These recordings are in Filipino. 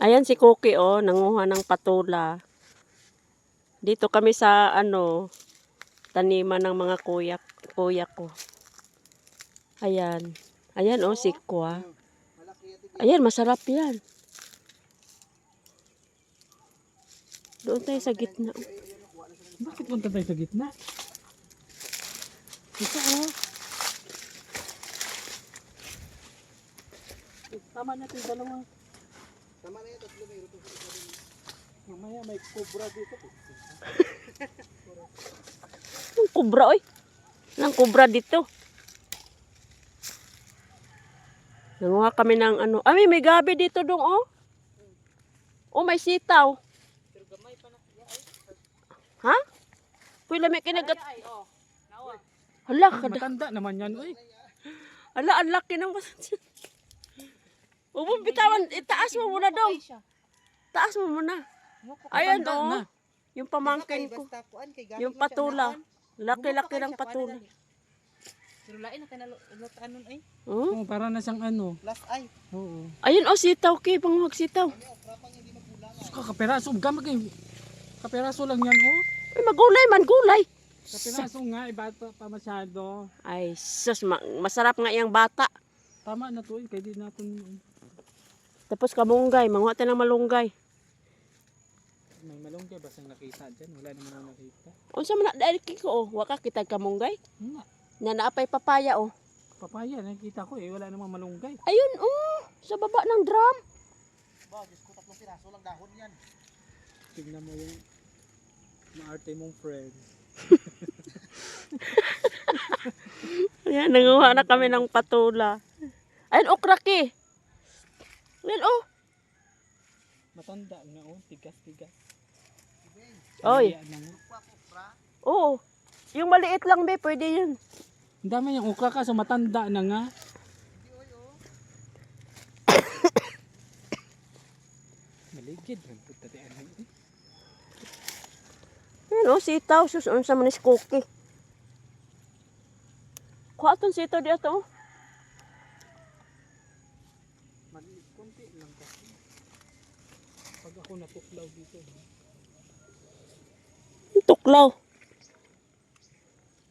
Ayan si Cookie, oh, nanguha ng patula. Dito kami sa, taniman ng mga kuya ko. Ayan. Ayan, oh, sikwa. Ayan, masarap yan. Doon tayo sa gitna. Bakit punta tayo sa gitna? Ito, oh. Tama natin dalawa. Tama na yun, tatlo may ruto. Mamaya may cobra dito. Anong kubra, oy? Anong kubra dito? Nanguha kami ng may gabi dito dong, oh. Oh, may sitaw. Ha? Pwede may kinagat. Hala, Matanda naman yan, oy. hala, ang laki ng basan. Ubong bitawan, itaas mo muna dong. Taas mo muna. Ayan, oh. Yung pamangkin ko. Yung patula. Laki-laki ng patula. Pero lain na kinalutaan nun ay. Oh? Oh, para na siyang ano. Last eye. Oo. Ayun, oh, sitaw, Kay. Panguhag sitaw. Kakaperaso. Gamag eh. Kaperaso lang yan, oh. Ay, magulay man, gulay. Kaperaso nga, iba pa masyado. Ay, sus, masarap nga yung bata. Tama na to, eh. Kaya di natin. Tapos kamunggay, manguha tayo ng malunggay. May malunggay, basang nakita dyan. Wala naman ako nakita. Unsa man na dahil ko, oh, waka kita kamunggay. Nga. Na naapay papaya, oh. Papaya, nakita ko eh. Wala namang malunggay. Ayun, oh, sa baba ng drum. Ba, Diyos ko, 3 piraso lang dahon yan. Tignan mo yung maarte mong friend. Ayan, nanguha na kami ng patula. Ayun, okra, Kay. Ayun, oh. Matanda nga, oh. Tigas-tigas. Oy. Kaya na nga. Oo. Yung maliit lang, be, pwede yun. Ang dami yung ukra ka, so matanda na nga. Maligid. Punta tayo ano eh. Ayun, oh, sitaw. Sus, unsa man is Cookie. Kuha itong sitaw di ato, oh. Maliit, konti lang kasi. Pag ako natuklaw dito. Tuklaw.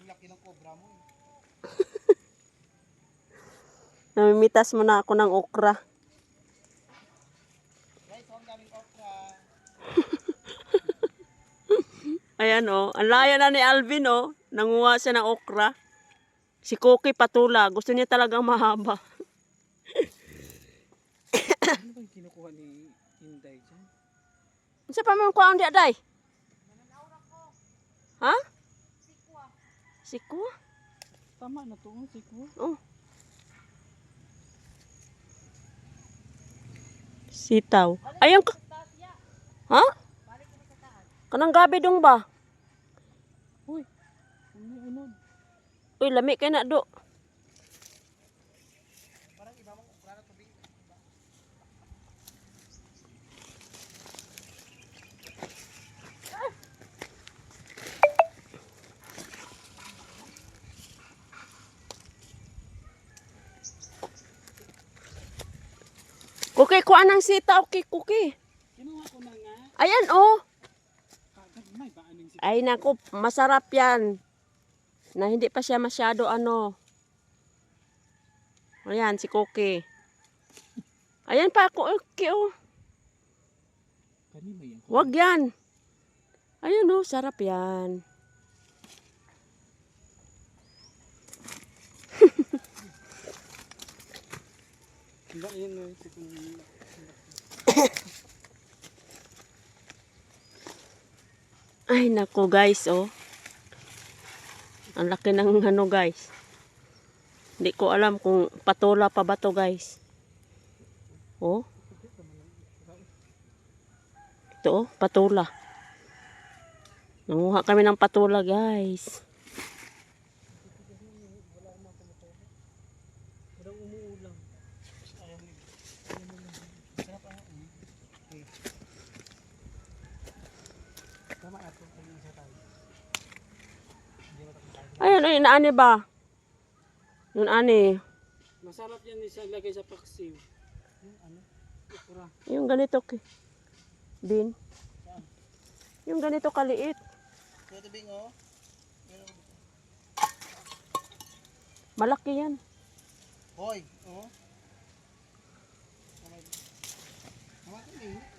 Ang laki ng cobra mo. Namimitas mo na ako ng okra. Guys, ang daming okra. Ayan, oh. Ang laya na ni Alvin, oh. Nanguha siya ng okra. Si Cookie patula. Gusto niya talagang mahaba. Ano bang kinukuha ni Inday dyan? Sa pa man kuha ang diaday? Ha? Sikwa. Tama na to, sikwa. Oh. Sitaw. Ayun ka. Ha? Kanang gabi dong ba? Uy, unod. Uy, lami kay na do. Parang iba mong okra na tubig. Cookie, kuha ng sitaw, Cookie. Kinuha ko na nga. Ayan, oh. Kagad may ba aning sikwa? Ay, naku, masarap yan. Na hindi pa siya masyado Ayan, si Cookie. Ayan pa ako, okay, oh. Kanino yan? Wag yan. Ayun, oh, sarap yan. Ba, yun o. Ay, naku, guys, oh. Ang laki ng guys. Hindi ko alam kung patula pa ba to, guys. Oh. Ito, oh, patula. Nanguha kami ng patula, guys. Parang umuulang. Tama ato. Ayun, ayun, naani ba? Yun, ani. Masarap yan isa lagay sa paksiw. Yung ano? okra. Yung ganito, Bin. Saan? Yung ganito kaliit. Kaya tubing oh. Malaki yan. Hoy, oh. Naman din.